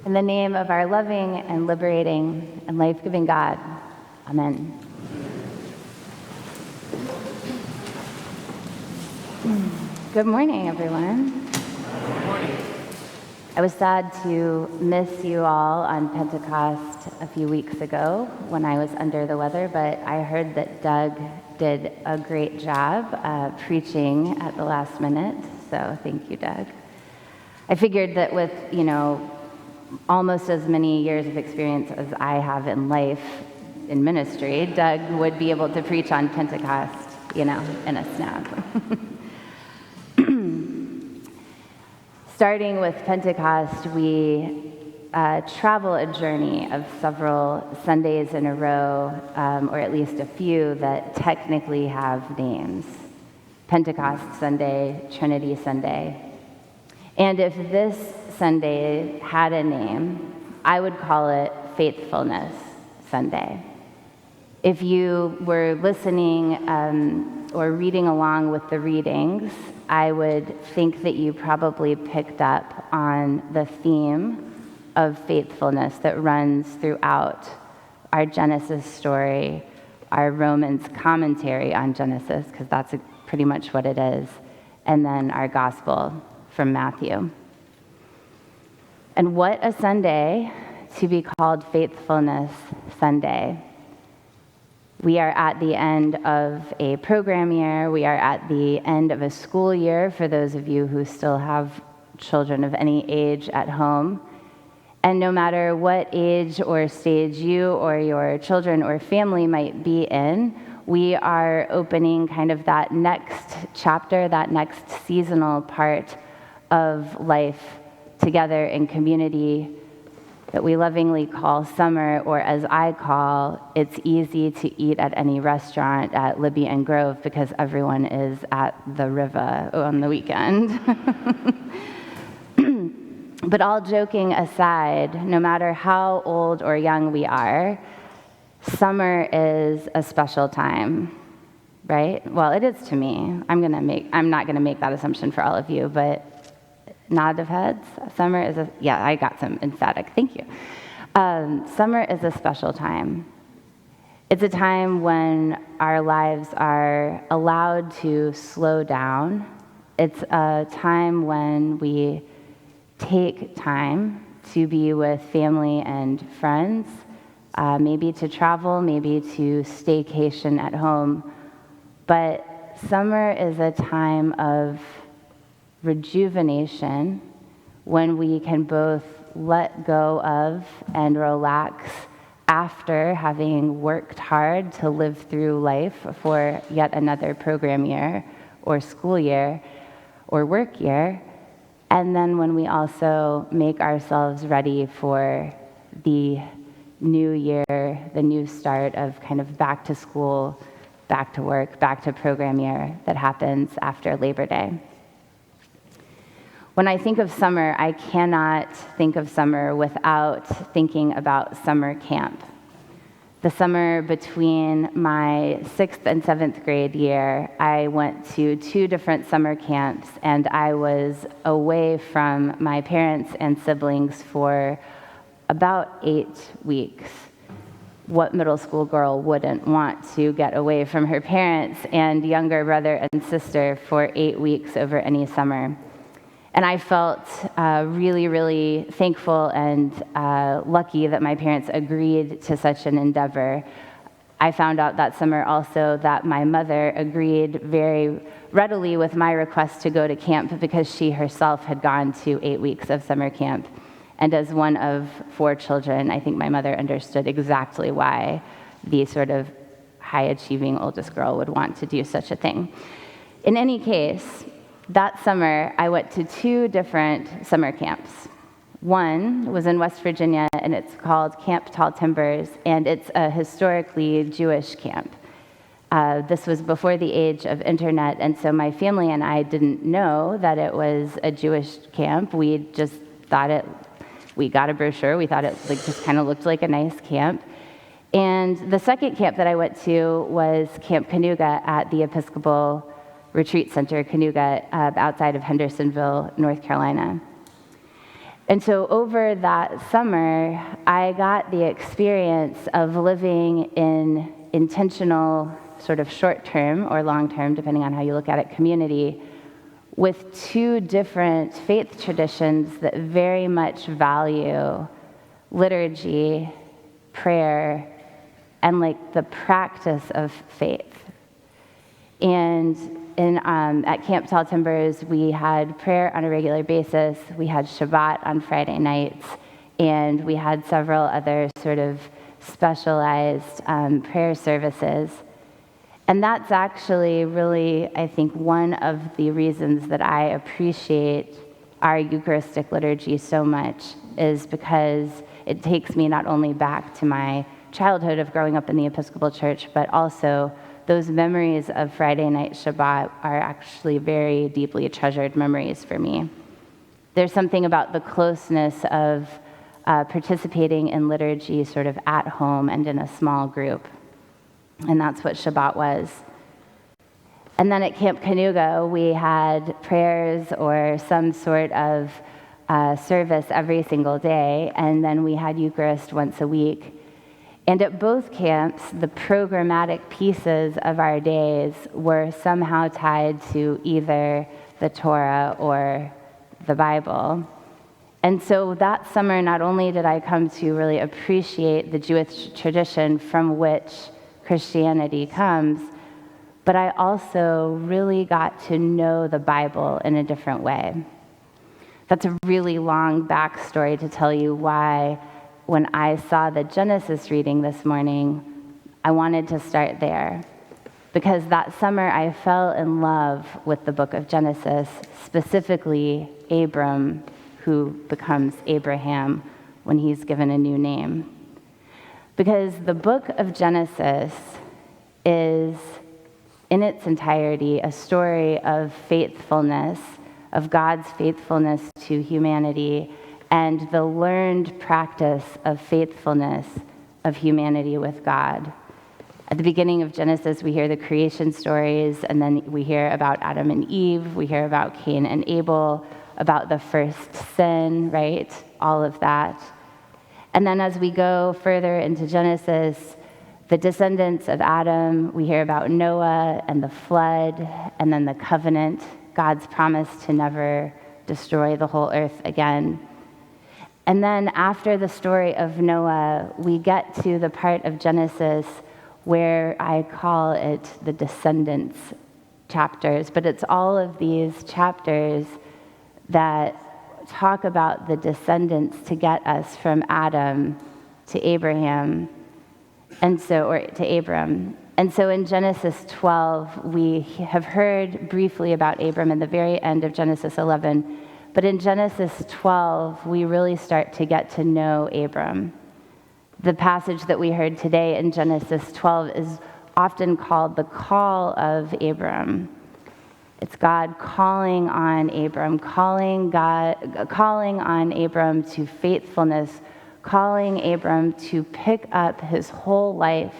In the name of our loving and liberating and life-giving God, amen. Good morning, everyone. Good morning. I was sad to miss you all on Pentecost a few weeks ago when I was under the weather, but I heard that Doug did a great job preaching at the last minute, so thank you, Doug. I figured that with, almost as many years of experience as I have in life, in ministry, Doug would be able to preach on Pentecost, in a snap. Starting with Pentecost, we travel a journey of several Sundays in a row, or at least a few that technically have names. Pentecost Sunday, Trinity Sunday. And if this Sunday had a name, I would call it Faithfulness Sunday. If you were listening or reading along with the readings, I would think that you probably picked up on the theme of faithfulness that runs throughout our Genesis story, our Romans commentary on Genesis, because that's pretty much what it is, and then our gospel from Matthew. And what a Sunday to be called Faithfulness Sunday. We are at the end of a program year. We are at the end of a school year for those of you who still have children of any age at home. And no matter what age or stage you or your children or family might be in, we are opening kind of that next chapter, that next seasonal part of life together in community that we lovingly call summer, or as I call, it's easy to eat at any restaurant at Libby and Grove because everyone is at the river on the weekend. But all joking aside, no matter how old or young we are, summer is a special time, right? Well, it is to me. I'm not gonna make that assumption for all of you, but nod of heads. Summer is I got some emphatic, thank you. Summer is a special time. It's a time when our lives are allowed to slow down. It's a time when we take time to be with family and friends, maybe to travel, maybe to staycation at home. But summer is a time of rejuvenation when we can both let go of and relax after having worked hard to live through life for yet another program year or school year or work year, and then when we also make ourselves ready for the new year, the new start of kind of back to school, back to work, back to program year that happens after Labor Day. When I think of summer, I cannot think of summer without thinking about summer camp. The summer between my 6th and 7th grade year, I went to 2 different summer camps, and I was away from my parents and siblings for about 8 weeks. What middle school girl wouldn't want to get away from her parents and younger brother and sister for 8 weeks over any summer? And I felt really, really thankful and lucky that my parents agreed to such an endeavor. I found out that summer also that my mother agreed very readily with my request to go to camp because she herself had gone to 8 weeks of summer camp. And as one of 4 children, I think my mother understood exactly why the sort of high-achieving oldest girl would want to do such a thing. In any case, that summer, I went to 2 different summer camps. One was in West Virginia, and it's called Camp Tall Timbers, and it's a historically Jewish camp. This was before the age of internet, and so my family and I didn't know that it was a Jewish camp. We just thought we got a brochure, we thought it just kind of looked like a nice camp. And the second camp that I went to was Camp Canoga at the Episcopal Retreat Center, Canoga, outside of Hendersonville, North Carolina. And so over that summer, I got the experience of living in intentional, sort of short-term or long-term, depending on how you look at it, community, with two different faith traditions that very much value liturgy, prayer, and like the practice of faith. And at Camp Tall Timbers, we had prayer on a regular basis. We had Shabbat on Friday nights, and we had several other sort of specialized prayer services. And that's actually really, I think, one of the reasons that I appreciate our Eucharistic liturgy so much, is because it takes me not only back to my childhood of growing up in the Episcopal Church, but also those memories of Friday night Shabbat are actually very deeply treasured memories for me. There's something about the closeness of participating in liturgy sort of at home and in a small group. And that's what Shabbat was. And then at Camp Cayuga, we had prayers or some sort of service every single day, and then we had Eucharist once a week. And at both camps, the programmatic pieces of our days were somehow tied to either the Torah or the Bible. And so that summer, not only did I come to really appreciate the Jewish tradition from which Christianity comes, but I also really got to know the Bible in a different way. That's a really long backstory to tell you why, when I saw the Genesis reading this morning, I wanted to start there. Because that summer I fell in love with the book of Genesis, specifically Abram, who becomes Abraham when he's given a new name. Because the book of Genesis is, in its entirety, a story of faithfulness, of God's faithfulness to humanity, and the learned practice of faithfulness of humanity with God. At the beginning of Genesis, we hear the creation stories, and then we hear about Adam and Eve, we hear about Cain and Abel, about the first sin, right? All of that. And then as we go further into Genesis, the descendants of Adam, we hear about Noah and the flood, and then the covenant, God's promise to never destroy the whole earth again. And then after the story of Noah, we get to the part of Genesis where I call it the descendants chapters, but it's all of these chapters that talk about the descendants to get us from Adam to Abraham, or to Abram. And so in Genesis 12, we have heard briefly about Abram in the very end of Genesis 11. But in Genesis 12, we really start to get to know Abram. The passage that we heard today in Genesis 12 is often called the call of Abram. It's God calling on Abram, calling on Abram to faithfulness, calling Abram to pick up his whole life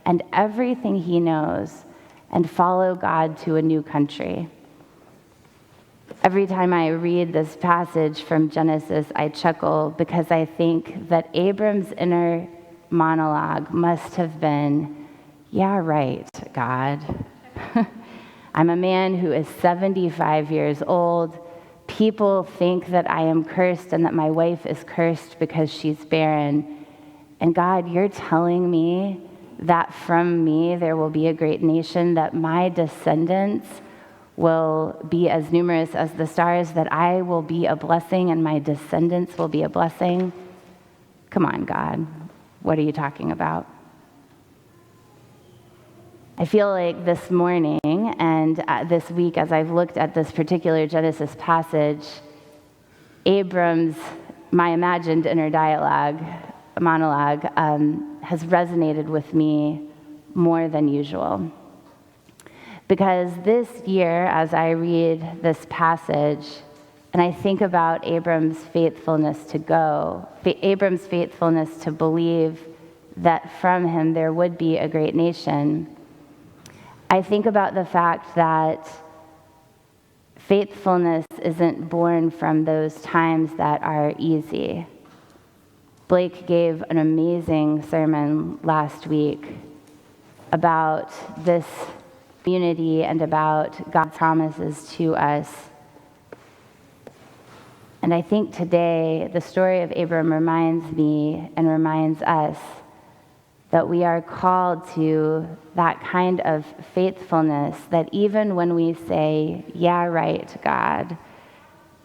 and everything he knows and follow God to a new country. Every time I read this passage from Genesis, I chuckle because I think that Abram's inner monologue must have been, yeah, right, God. I'm a man who is 75 years old. People think that I am cursed and that my wife is cursed because she's barren. And God, you're telling me that from me there will be a great nation, that my descendants will be as numerous as the stars, that I will be a blessing and my descendants will be a blessing. Come on, God. What are you talking about? I feel like this morning and this week, as I've looked at this particular Genesis passage, my imagined inner monologue, has resonated with me more than usual. Because this year, as I read this passage, and I think about Abram's faithfulness to believe that from him there would be a great nation, I think about the fact that faithfulness isn't born from those times that are easy. Blake gave an amazing sermon last week about this community and about God's promises to us. And I think today the story of Abram reminds me and reminds us that we are called to that kind of faithfulness, that even when we say, yeah, right, God,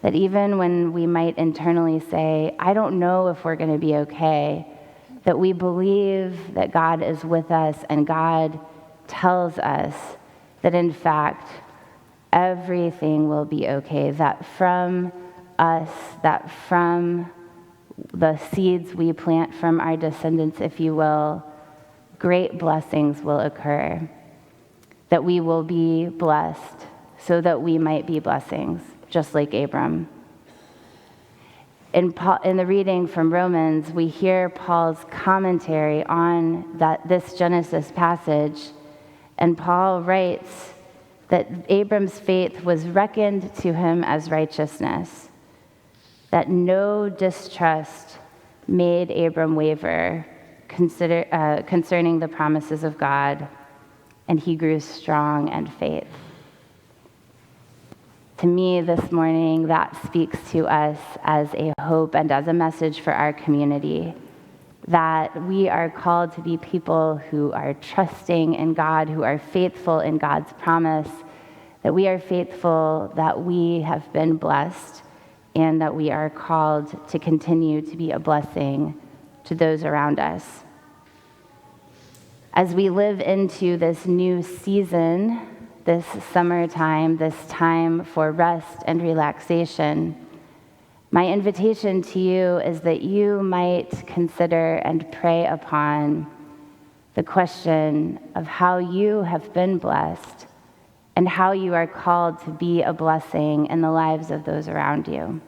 that even when we might internally say, I don't know if we're going to be okay, that we believe that God is with us and God tells us that in fact everything will be okay, that from us, that from the seeds we plant from our descendants, if you will, great blessings will occur, that we will be blessed so that we might be blessings, just like Abram. In the reading from Romans, we hear Paul's commentary on this Genesis passage, and Paul writes that Abram's faith was reckoned to him as righteousness, that no distrust made Abram waver concerning the promises of God, and he grew strong in faith. To me this morning, that speaks to us as a hope and as a message for our community, that we are called to be people who are trusting in God, who are faithful in God's promise, that we are faithful, that we have been blessed, and that we are called to continue to be a blessing to those around us. As we live into this new season, this summertime, this time for rest and relaxation, my invitation to you is that you might consider and pray upon the question of how you have been blessed and how you are called to be a blessing in the lives of those around you.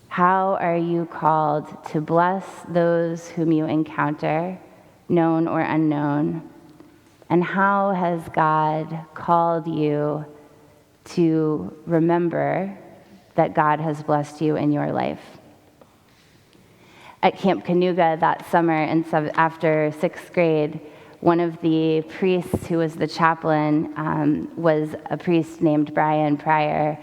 How are you called to bless those whom you encounter, known or unknown? And how has God called you to remember that God has blessed you in your life? At Camp Cayuga that summer, after 6th grade, one of the priests who was the chaplain was a priest named Brian Pryor.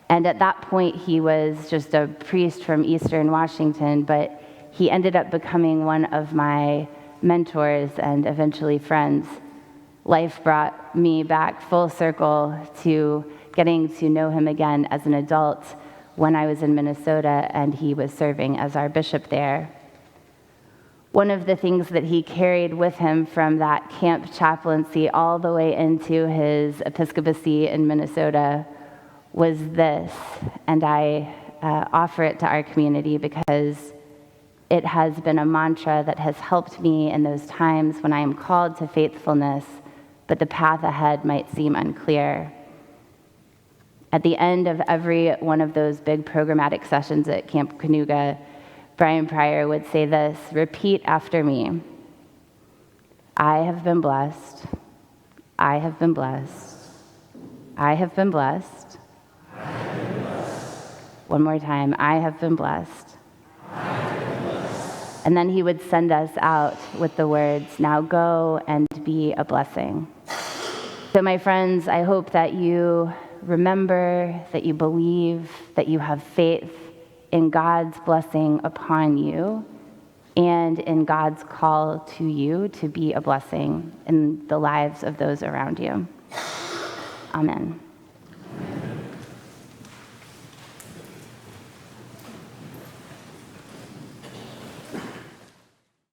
And at that point, he was just a priest from Eastern Washington, but he ended up becoming one of my mentors and eventually friends. Life brought me back full circle to getting to know him again as an adult when I was in Minnesota and he was serving as our bishop there. One of the things that he carried with him from that camp chaplaincy all the way into his episcopacy in Minnesota was this, and I offer it to our community because it has been a mantra that has helped me in those times when I am called to faithfulness, but the path ahead might seem unclear. At the end of every one of those big programmatic sessions at Camp Cayuga, Brian Pryor would say this: repeat after me. I have been blessed. I have been blessed. I have been blessed. One more time. I have been blessed. And then he would send us out with the words, now go and be a blessing. So my friends, I hope that you remember, that you believe, that you have faith in God's blessing upon you and in God's call to you to be a blessing in the lives of those around you. Amen.